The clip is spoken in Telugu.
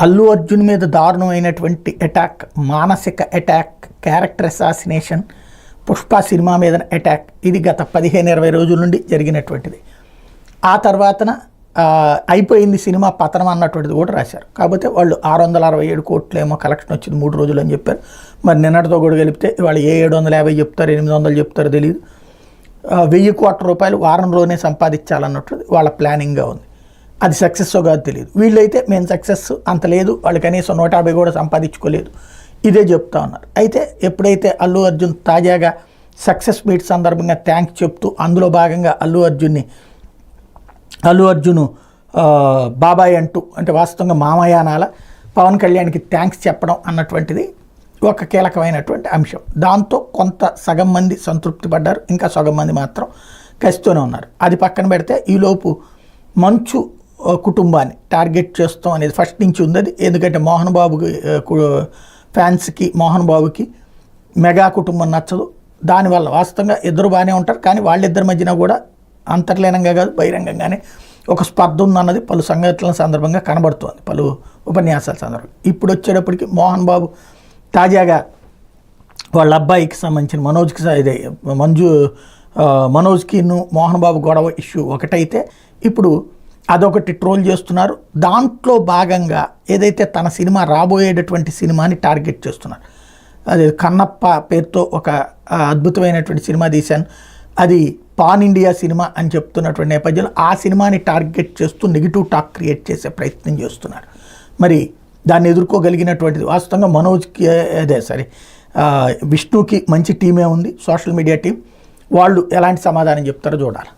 అల్లు అర్జున్ మీద దారుణమైనటువంటి అటాక్, మానసిక attack, character assassination, Pushpa cinema మీద అటాక్, ఇది గత 15-20 రోజుల నుండి జరిగినటువంటిది. ఆ తర్వాతన అయిపోయింది సినిమా పతనం అన్నటువంటిది కూడా రాశారు. కాకపోతే వాళ్ళు 667 కోట్లు ఏమో కలెక్షన్ వచ్చింది 3 రోజులు అని చెప్పారు. మరి నిన్నటితో కూడా కలిపితే వాళ్ళు 750 చెప్తారు, 800 చెప్తారో తెలియదు. 1000 కోట్ల రూపాయలు వారంలోనే సంపాదించాలన్నట్టు వాళ్ళ ప్లానింగ్గా ఉంది. అది సక్సెస్ కాదు తెలియదు. వీళ్ళైతే మేము సక్సెస్ అంత లేదు, వాళ్ళు కనీసం 150 కూడా సంపాదించుకోలేదు, ఇదే చెప్తా ఉన్నారు. అయితే ఎప్పుడైతే అల్లు అర్జున్ తాజాగా సక్సెస్ మీట్ సందర్భంగా థ్యాంక్స్ చెప్తూ అందులో భాగంగా అల్లు అర్జును బాబాయ్ అంటూ, అంటే వాస్తవంగా మామయానాల పవన్ కళ్యాణ్కి థ్యాంక్స్ చెప్పడం అన్నటువంటిది ఒక కీలకమైనటువంటి అంశం. దాంతో కొంత సగం మంది సంతృప్తి పడ్డారు, ఇంకా సగం మంది మాత్రం కసితోనే ఉన్నారు. అది పక్కన పెడితే ఈలోపు మంచు కుటుంబాన్ని టార్గెట్ చేస్తాం అనేది ఫస్ట్ నుంచి ఉంది. అది ఎందుకంటే మోహన్ బాబుకి ఫ్యాన్స్కి మోహన్ బాబుకి మెగా కుటుంబం నచ్చదు. దానివల్ల వాస్తవంగా ఇద్దరు బాగానే ఉంటారు, కానీ వాళ్ళిద్దరి మధ్యన కూడా అంతర్లీనంగా కాదు బహిరంగంగానే ఒక స్పర్ధ ఉందన్నది పలు సంఘటనల సందర్భంగా కనబడుతోంది, పలు ఉపన్యాసాల సందర్భంగా. ఇప్పుడు వచ్చేటప్పటికి మోహన్ బాబు తాజాగా వాళ్ళ అబ్బాయికి సంబంధించిన మనోజ్కి మోహన్ బాబు గొడవ ఇష్యూ ఒకటైతే ఇప్పుడు అదొకటి ట్రోల్ చేస్తున్నారు. దాంట్లో భాగంగా ఏదైతే తన సినిమా రాబోయేటటువంటి సినిమాని టార్గెట్ చేస్తున్నారు. అది కన్నప్ప పేరుతో ఒక అద్భుతమైనటువంటి సినిమా తీశాను, అది పాన్ ఇండియా సినిమా అని చెప్తున్నటువంటి నేపథ్యంలో ఆ సినిమాని టార్గెట్ చేస్తూ నెగిటివ్ టాక్ క్రియేట్ చేసే ప్రయత్నం చేస్తున్నారు. మరి దాన్ని ఎదుర్కోగలిగినటువంటిది వాస్తవంగా మనోజ్కి విష్ణుకి మంచి టీమే ఉంది, సోషల్ మీడియా టీం. వాళ్ళు ఎలాంటి సమాధానం చెప్తారో చూడాలి.